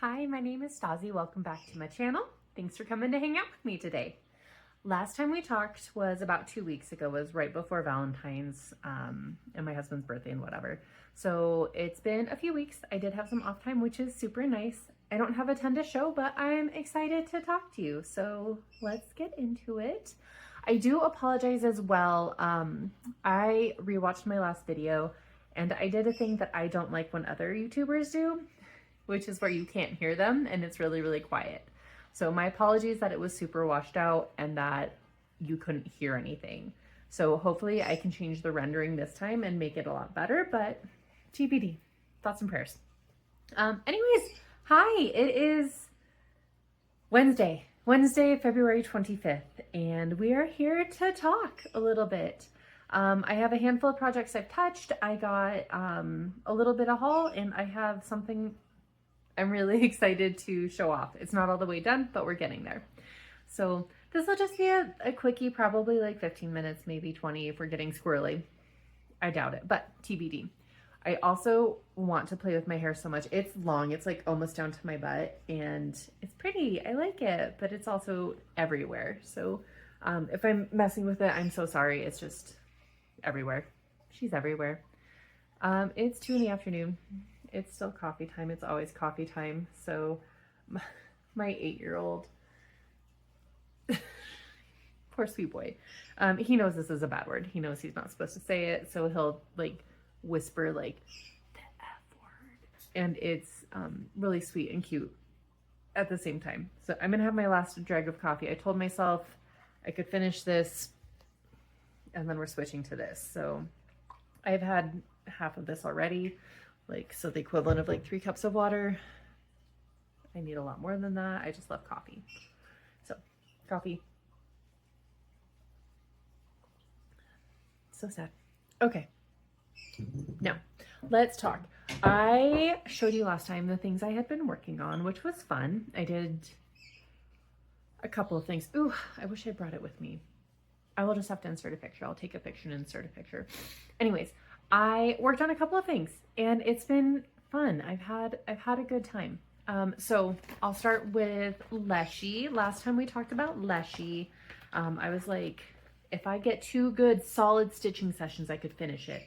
Hi, my name is Stasi. Welcome back to my channel. Thanks for coming to hang out with me today. Last time we talked was about 2 weeks ago, was right before Valentine's and my husband's birthday and whatever. So it's been a few weeks. I did have some off time, which is super nice. I don't have a ton to show, but I'm excited to talk to you. So let's get into it. I do apologize as well. I rewatched my last video and I did a thing that I don't like when other YouTubers do, which is where you can't hear them and it's really, really quiet. So my apologies that it was super washed out and that you couldn't hear anything. So hopefully I can change the rendering this time and make it a lot better, but TBD, thoughts and prayers. Anyways, hi, it is Wednesday, February 25th, and we are here to talk a little bit. I have a handful of projects I've touched. I got a little bit of haul and I have something I'm really excited to show off. It's not all the way done, but we're getting there. So this will just be a quickie, probably like 15 minutes, maybe 20 if we're getting squirrely. I doubt it, but TBD. I also want to play with my hair so much. It's long, it's like almost down to my butt and it's pretty, I like it, but it's also everywhere. So if I'm messing with it, I'm so sorry. It's just everywhere. She's everywhere. It's 2 in the afternoon. It's still coffee time. It's always coffee time. So my 8-year-old, poor sweet boy, he knows this is a bad word. He knows he's not supposed to say it. So he'll like whisper like the F word. And it's really sweet and cute at the same time. So I'm going to have my last drag of coffee. I told myself I could finish this and then we're switching to this. So I've had half of this already. So the equivalent of like 3 cups of water. I need a lot more than that. I just love coffee. So coffee. So sad. Okay. Now let's talk. I showed you last time the things I had been working on, which was fun. I did a couple of things. Ooh, I wish I brought it with me. I will just have to insert a picture. I'll take a picture and insert a picture. Anyways, I worked on a couple of things and it's been fun. I've had a good time. So I'll start with Leshy. Last time we talked about Leshy, I was like, if I get 2 good solid stitching sessions, I could finish it.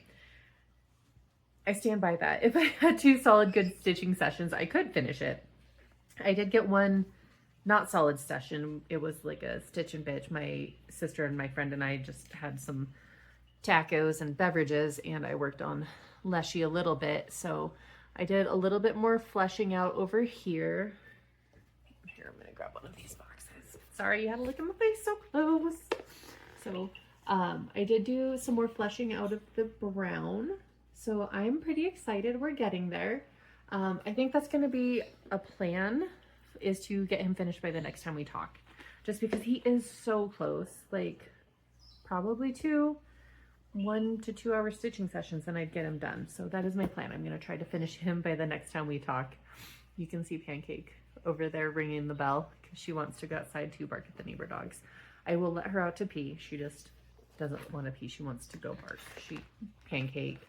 I stand by that. If I had 2 solid good stitching sessions, I could finish it. I did get one not solid session. It was like a stitch and bitch. My sister and my friend and I just had some tacos and beverages and I worked on Leshy a little bit. So I did a little bit more fleshing out over here. Here, I'm gonna grab one of these boxes. Sorry, you had to look at my face so close. So I did do some more fleshing out of the brown. So I'm pretty excited we're getting there. I think that's gonna be a plan, is to get him finished by the next time we talk. Just because he is so close, like probably 1 to 2 hour stitching sessions and I'd get him done. So that is my plan. I'm going to try to finish him by the next time we talk. You can see Pancake over there ringing the bell because she wants to go outside to bark at the neighbor dogs. I will let her out to pee. She just doesn't want to pee. She wants to go bark. Pancake,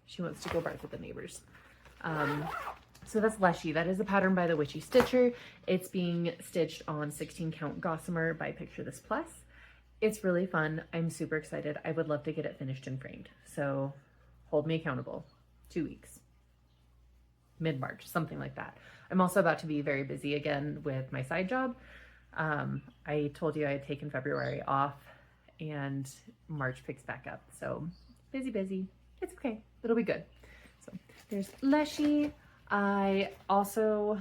she wants to go bark at the neighbors. So that's Leshy. That is a pattern by the Witchy Stitcher. It's being stitched on 16 count gossamer by Picture This Plus. It's really fun. I'm super excited. I would love to get it finished and framed. So hold me accountable. 2 weeks. Mid-March, something like that. I'm also about to be very busy again with my side job. I told you I had taken February off and March picks back up. So busy. It's okay. It'll be good. So there's Leshy. I also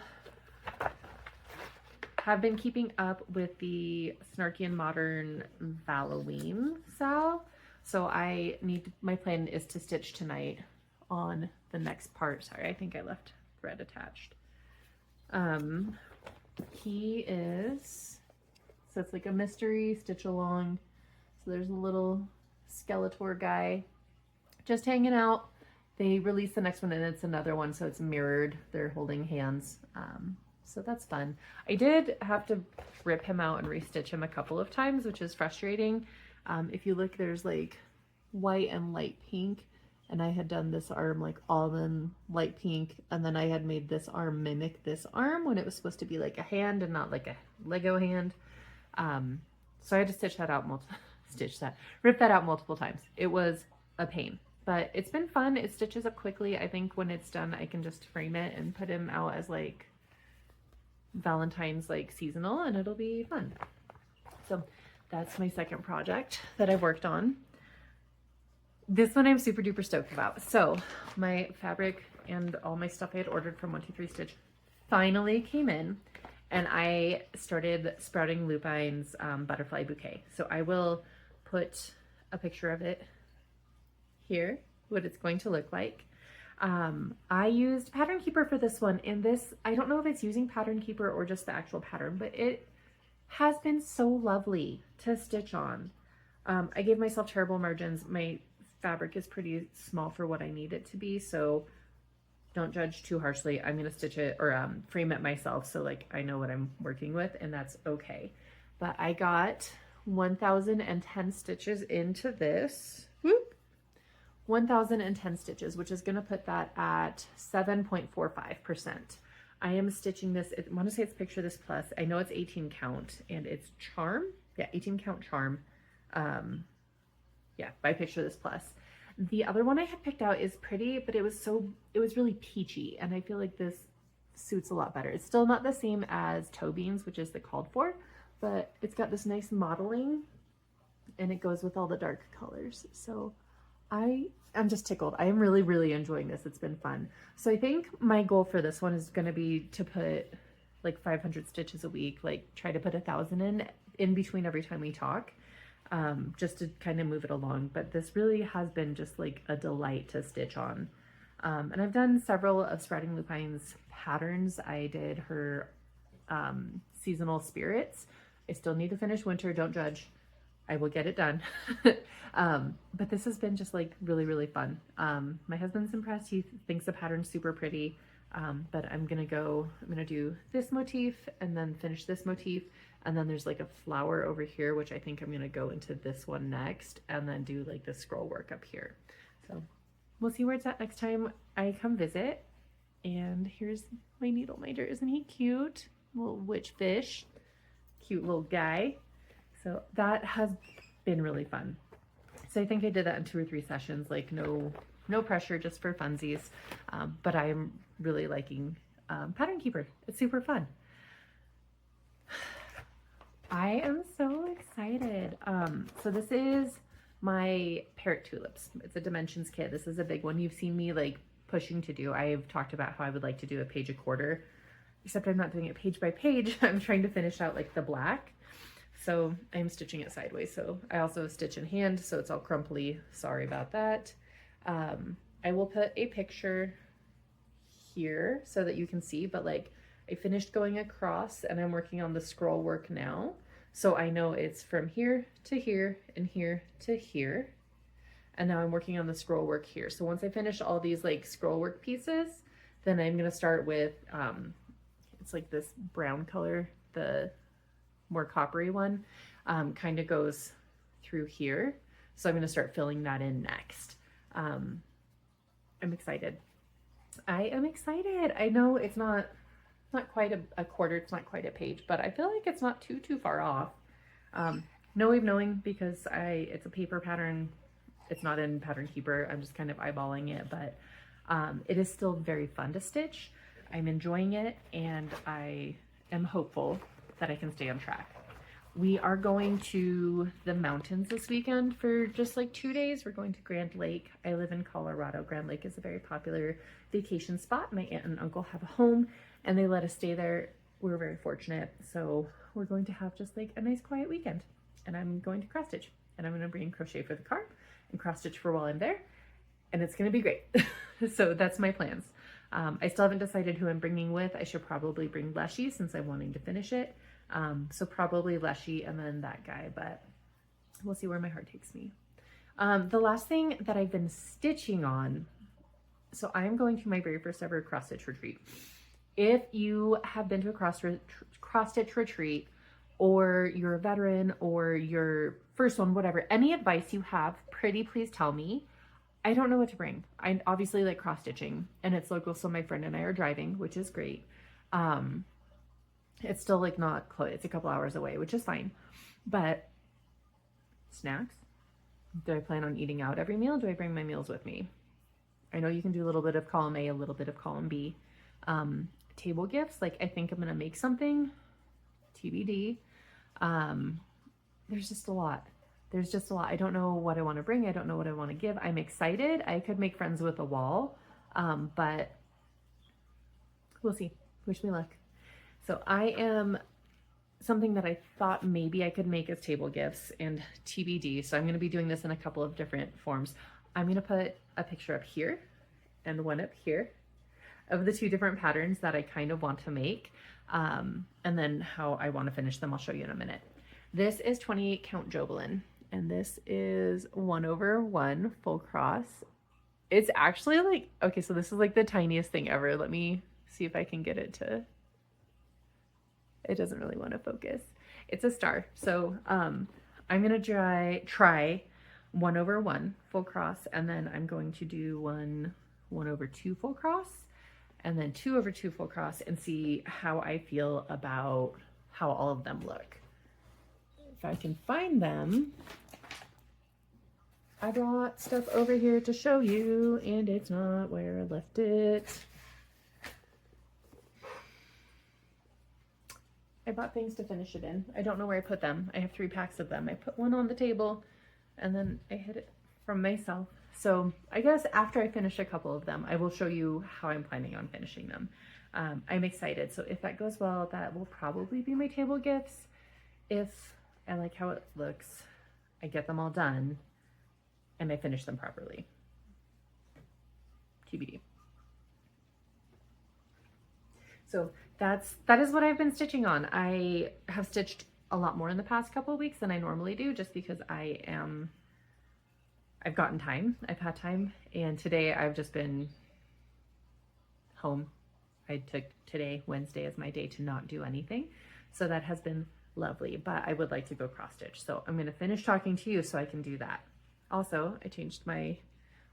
have been keeping up with the Snarky and Modern Valloween sale. So my plan is to stitch tonight on the next part. Sorry, I think I left thread attached. So it's like a mystery stitch along. So there's a little Skeletor guy just hanging out. They released the next one and it's another one, so it's mirrored. They're holding hands. So that's fun. I did have to rip him out and restitch him a couple of times, which is frustrating. If you look, there's like white and light pink, and I had done this arm like all in light pink, and then I had made this arm mimic this arm when it was supposed to be like a hand and not like a Lego hand. So I had to stitch that out rip that out multiple times. It was a pain, but it's been fun. It stitches up quickly. I think when it's done, I can just frame it and put him out as like Valentine's like seasonal, and it'll be fun. So that's my second project that I've worked on. This one I'm super duper stoked about. So my fabric and all my stuff I had ordered from 123 Stitch finally came in, and I started sprouting Lupine's butterfly bouquet. So I will put a picture of it here, what it's going to look like. I used Pattern Keeper for this one, and this, I don't know if it's using Pattern Keeper or just the actual pattern, but it has been so lovely to stitch on. I gave myself terrible margins. My fabric is pretty small for what I need it to be, so don't judge too harshly. I'm gonna stitch it or frame it myself, so like I know what I'm working with, and that's okay. But I got 1,010 stitches into this. Whoop. 1,010 stitches, which is gonna put that at 7.45%. I am stitching this, I want to say it's Picture This Plus. I know it's 18 count, and it's charm. Yeah, 18 count charm. Yeah, by Picture This Plus. The other one I had picked out is pretty, but it was really peachy, and I feel like this suits a lot better. It's still not the same as Toe Beans, which is the called for, but it's got this nice modeling, and it goes with all the dark colors. So I'm just tickled. I am really, really enjoying this. It's been fun. So I think my goal for this one is going to be to put like 500 stitches a week, like try to put 1,000 in between every time we talk. Just to kind of move it along. But this really has been just like a delight to stitch on. And I've done several of Sprouting Lupine's patterns. I did her seasonal spirits. I still need to finish winter, don't judge. I will get it done. But this has been just like really, really fun. My husband's impressed. He thinks the pattern's super pretty. But I'm gonna do this motif and then finish this motif. And then there's like a flower over here, which I think I'm gonna go into this one next, and then do like the scroll work up here. So we'll see where it's at next time I come visit. And here's my needle minder. Isn't he cute? Little witch fish, cute little guy. So that has been really fun. So I think I did that in 2 or 3 sessions, like no pressure, just for funsies. But I am really liking Pattern Keeper. It's super fun. I am so excited. So this is my parrot tulips. It's a dimensions kit. This is a big one. You've seen me like pushing to do. I've talked about how I would like to do a page a quarter, except I'm not doing it page by page. I'm trying to finish out like the black. So I'm stitching it sideways. So I also stitch in hand, so it's all crumply. Sorry about that. I will put a picture here so that you can see, but like I finished going across and I'm working on the scroll work now. So I know it's from here to here and here to here. And now I'm working on the scroll work here. So once I finish all these like scroll work pieces, then I'm gonna start with, it's like this brown color, the more coppery one, kind of goes through here. So I'm gonna start filling that in next. I'm excited. I am excited. I know it's not quite a quarter, it's not quite a page, but I feel like it's not too far off. No way of knowing because it's a paper pattern. It's not in Pattern Keeper. I'm just kind of eyeballing it, but it is still very fun to stitch. I'm enjoying it, and I am hopeful that I can stay on track. We are going to the mountains this weekend for just like 2 days. We're going to Grand Lake. I live in Colorado. Grand Lake is a very popular vacation spot. My aunt and uncle have a home, and they let us stay there. We're very fortunate. So we're going to have just like a nice quiet weekend. And I'm going to cross stitch, and I'm going to bring crochet for the car and cross stitch for while I'm there. And it's going to be great. So that's my plans. I still haven't decided who I'm bringing with. I should probably bring Leshy since I'm wanting to finish it. So probably Leshy and then that guy, but we'll see where my heart takes me. The last thing that I've been stitching on, so I'm going to my very first ever cross stitch retreat. If you have been to a cross stitch retreat, or you're a veteran, or your first one, whatever, any advice you have, pretty please tell me. I don't know what to bring. I obviously like cross stitching, and it's local, so my friend and I are driving, which is great. It's still like not close. It's a couple hours away, which is fine. But snacks? Do I plan on eating out every meal? Do I bring my meals with me? I know you can do a little bit of column A, a little bit of column B. Table gifts, like I think I'm gonna make something. TBD. There's just a lot. There's just a lot. I don't know what I want to bring. I don't know what I want to give. I'm excited. I could make friends with a wall, but we'll see. Wish me luck. So I am something that I thought maybe I could make as table gifts and TBD. So I'm going to be doing this in a couple of different forms. I'm going to put a picture up here and one up here of the two different patterns that I kind of want to make. And then how I want to finish them, I'll show you in a minute. This is 28 count Jobelin, and this is 1/1 full cross. It's actually like, okay, so this is like the tiniest thing ever. Let me see if I can get it to, it doesn't really want to focus. It's a star. So I'm gonna try 1/1 full cross, and then I'm going to do 1/2 full cross, and then 2/2 full cross, and see how I feel about how all of them look. If I can find them. I brought stuff over here to show you, and it's not where I left it. I bought things to finish it in. I don't know where I put them. I have 3 packs of them. I put one on the table, and then I hid it from myself. So I guess after I finish a couple of them, I will show you how I'm planning on finishing them. I'm excited. So if that goes well, that will probably be my table gifts. If I like how it looks, I get them all done, and I finish them properly. TBD. So that is what I've been stitching on. I have stitched a lot more in the past couple of weeks than I normally do, just because I've gotten time. I've had time, and today I've just been home. I took today, Wednesday, as my day to not do anything. So that has been lovely, but I would like to go cross stitch. So I'm going to finish talking to you so I can do that. Also, I changed my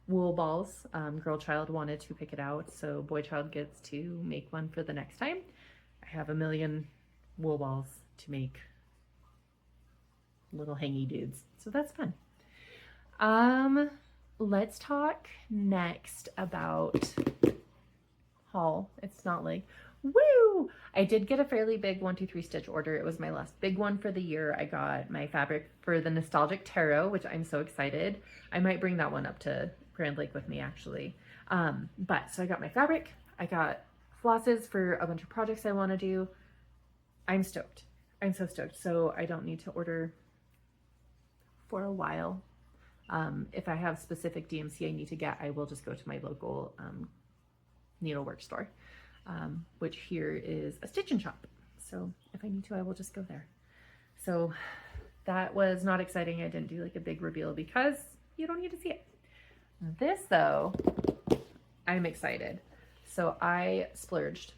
wool balls. Girl child wanted to pick it out, so boy child gets to make one for the next time. I have a million wool balls to make little hangy dudes, so that's fun. Let's talk next about haul. It's not like woo! I did get a fairly big 1, 2, 3 stitch order. It was my last big one for the year. I got my fabric for the Nostalgic Tarot, which I'm so excited. I might bring that one up to Grand Lake with me, actually. So I got my fabric. I got flosses for a bunch of projects I want to do. I'm stoked. I'm so stoked. So I don't need to order for a while. If I have specific DMC I need to get, I will just go to my local needlework store. Which here is a stitch and shop. So if I need to, I will just go there. So that was not exciting. I didn't do like a big reveal because you don't need to see it. This though, I'm excited. So I splurged.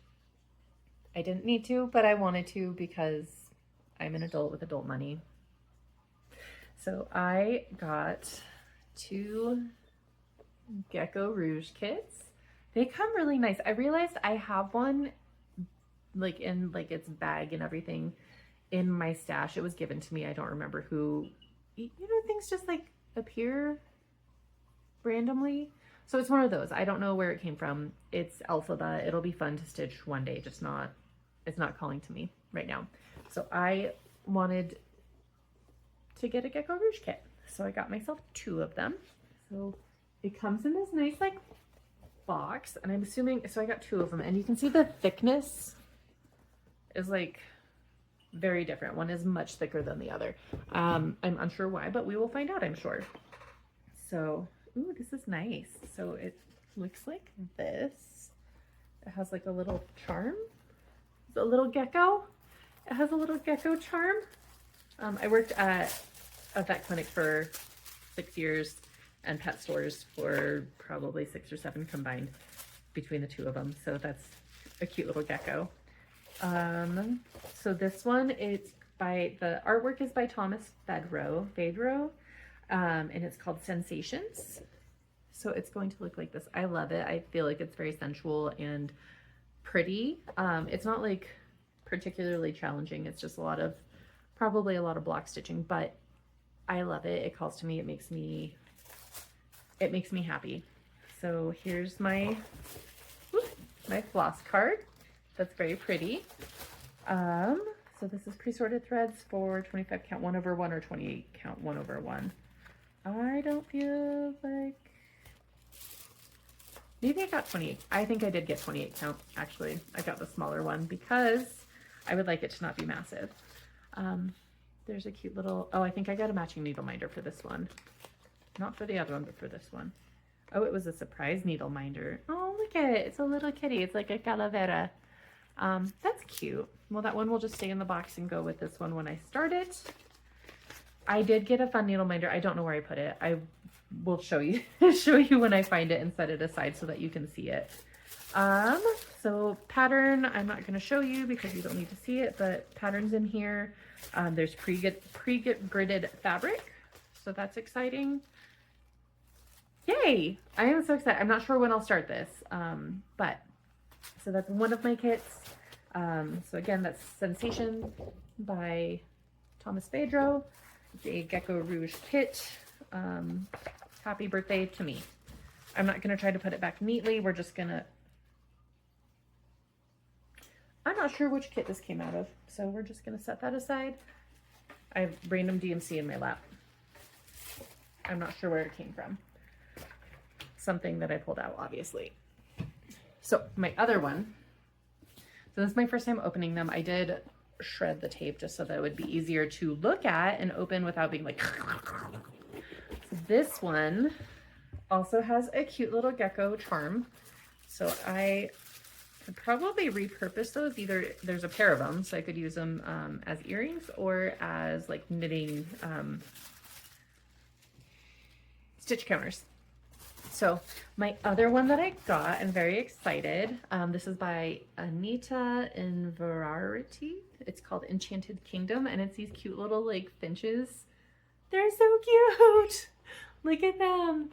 I didn't need to, but I wanted to because I'm an adult with adult money. So I got 2 geckorouge kits. They come really nice. I realized I have one like in like its bag and everything in my stash. It was given to me. I don't remember who. You know, things just like appear randomly. So it's one of those. I don't know where it came from. It's alphabet. It'll be fun to stitch one day, just not, it's not calling to me right now. So I wanted to get a geckorouge kit. So I got myself 2 of them. So it comes in this nice like box, and I'm assuming, so I got 2 of them, and you can see the thickness is like very different. One is much thicker than the other. I'm unsure why, but we will find out, I'm sure. So, ooh, this is nice. So it looks like this. It has like a little charm. It's a little gecko. It has a little gecko charm. I worked at a vet clinic for 6 years and pet stores for probably 6 or 7 combined between the 2 of them. So that's a cute little gecko. So this one, it's by, the artwork is by Thomas Fedro, and it's called Sensations. So it's going to look like this. I love it. I feel like it's very sensual and pretty. It's not like particularly challenging. It's just probably a lot of block stitching, but I love it. It calls to me. It makes me happy. So here's my floss card. That's very pretty. So this is pre-sorted threads for 25 count 1/1 or 28 count 1/1. I don't feel like, maybe I got 28. I think I did get 28 count, actually. I got the smaller one because I would like it to not be massive. There's a cute little, oh, I think I got a matching needle minder for this one. Not for the other one, but for this one. Oh, it was a surprise needle minder. Oh, look at it. It's a little kitty. It's like a calavera. That's cute. Well, that one will just stay in the box and go with this one when I start it. I did get a fun needle minder. I don't know where I put it. I will show you when I find it and set it aside so that you can see it. So pattern, I'm not going to show you because you don't need to see it, but patterns in here. There's pre-gridded fabric. So that's exciting. Yay! I am so excited. I'm not sure when I'll start this, but so that's one of my kits. So again, that's Sensation by Thomas Fedro. It's a geckorouge kit. Happy birthday to me. I'm not going to try to put it back neatly. We're just going to, I'm not sure which kit this came out of, so we're just going to set that aside. I have random DMC in my lap. I'm not sure where it came from. Something that I pulled out, obviously. So my other one, so this is my first time opening them. I did shred the tape just so that it would be easier to look at and open without being like, so this one also has a cute little gecko charm. So I could probably repurpose those. Either there's a pair of them, so I could use them as earrings or as like knitting stitch counters. So my other one that I got, I'm very excited. This is by Anita Inverarity. It's called Enchanted Kingdom, and it's these cute little like finches. They're so cute. Look at them.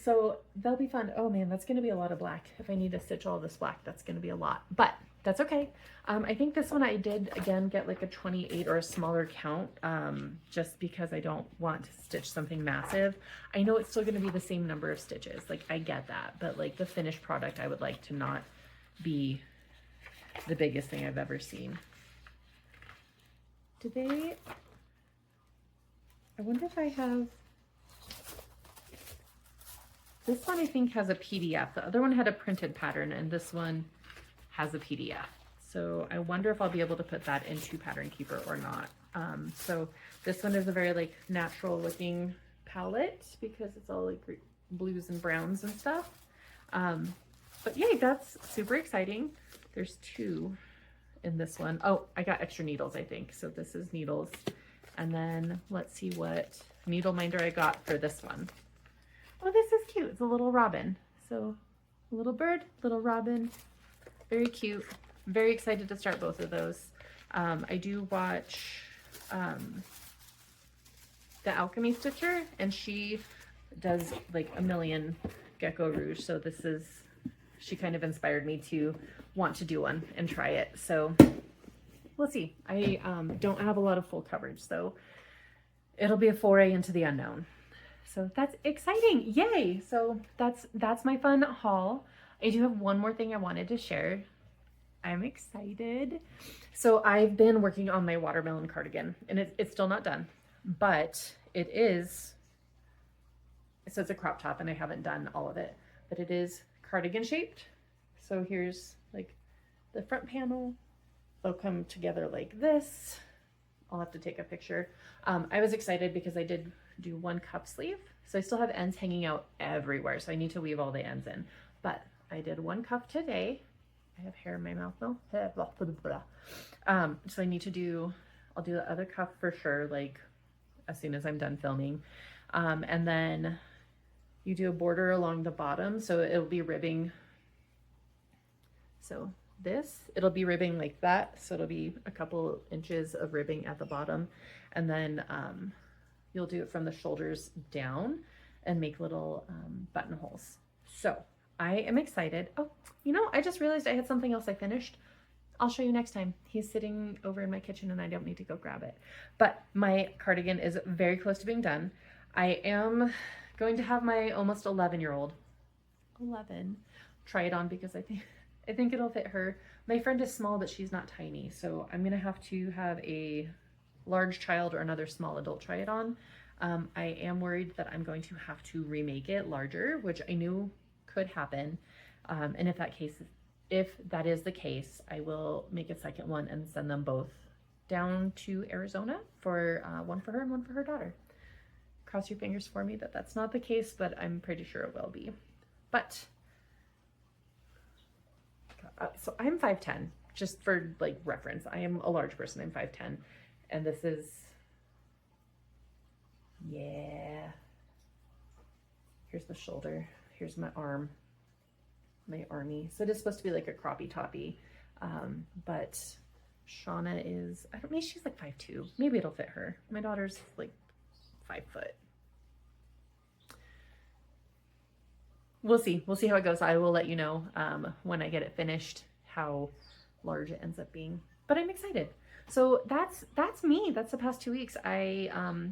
So they'll be fun. Oh man, that's going to be a lot of black. If I need to stitch all this black, that's going to be a lot, but that's okay. I think this one I did again get like a 28 or a smaller count, just because I don't want to stitch something massive. I know it's still going to be the same number of stitches. Like I get that, but like the finished product, I would like to not be the biggest thing I've ever seen. I wonder if I have, this one I think has a PDF. The other one had a printed pattern and this one has a PDF. So I wonder if I'll be able to put that into Pattern Keeper or not. So this one is a very like natural looking palette because it's all like blues and browns and stuff. But yay, that's super exciting. There's two in this one. Oh, I got extra needles, I think. So this is needles. And then let's see what needle minder I got for this one. Oh, this is cute. It's a little robin. So a little bird, little robin, very cute. Very excited to start both of those. I do watch the Alchemy Stitcher, and she does like a million geckorouge. So she kind of inspired me to want to do one and try it. So we'll see. I don't have a lot of full coverage, so it'll be a foray into the unknown. So that's exciting. Yay. So that's my fun haul. I do have one more thing I wanted to share. I'm excited. So I've been working on my watermelon cardigan, and it's still not done, but it is, so it's a crop top and I haven't done all of it, but it is cardigan shaped. So here's like the front panel. They'll come together like this. I'll have to take a picture. I was excited because I did do one cuff sleeve. So I still have ends hanging out everywhere. So I need to weave all the ends in, but I did one cuff today. I have hair in my mouth though. So I need to do, I'll do the other cuff for sure, like as soon as I'm done filming. And then you do a border along the bottom. So it'll be ribbing. So it'll be ribbing like that. So it'll be a couple inches of ribbing at the bottom. And then you'll do it from the shoulders down. and make little buttonholes. So I am excited. Oh, you know, I just realized I had something else I finished. I'll show you next time. He's sitting over in my kitchen and I don't need to go grab it. But my cardigan is very close to being done. I am going to have my almost 11-year-old, 11, try it on because I think it'll fit her. My friend is small, but she's not tiny. So I'm gonna have to have a large child or another small adult try it on. I am worried that I'm going to have to remake it larger, which I knew could happen. And if that is the case, I will make a second one and send them both down to Arizona for one for her and one for her daughter. Cross your fingers for me that that's not the case, but I'm pretty sure it will be. But so I'm 5'10", just for like reference. I am a large person. I'm 5'10", and this is, yeah. Here's the shoulder. Here's my arm, my army. So it is supposed to be like a croppy toppy, but Shauna is, I don't know, she's like 5'2". Maybe it'll fit her. My daughter's like 5 foot. We'll see. We'll see how it goes. I will let you know when I get it finished how large it ends up being. But I'm excited. So that's me. That's the past 2 weeks. I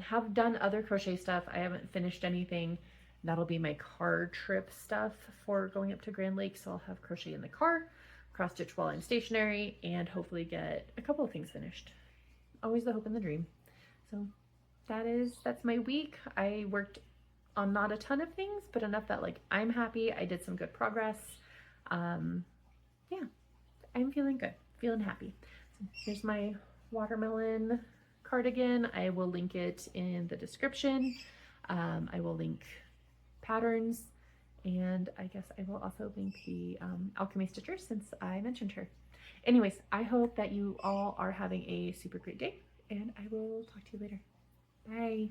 have done other crochet stuff. I haven't finished anything. That'll be my car trip stuff for going up to Grand Lake. So I'll have crochet in the car, cross stitch while I'm stationary, and hopefully get a couple of things finished. Always the hope and the dream. So that's my week. I worked on not a ton of things, but enough that like I'm happy. I did some good progress. Yeah, I'm feeling good, feeling happy. So here's my watermelon cardigan. I will link it in the description. I will link patterns, and I guess I will also link the alchemy stitcher since I mentioned her. Anyways, I hope that you all are having a super great day, and I will talk to you later. Bye.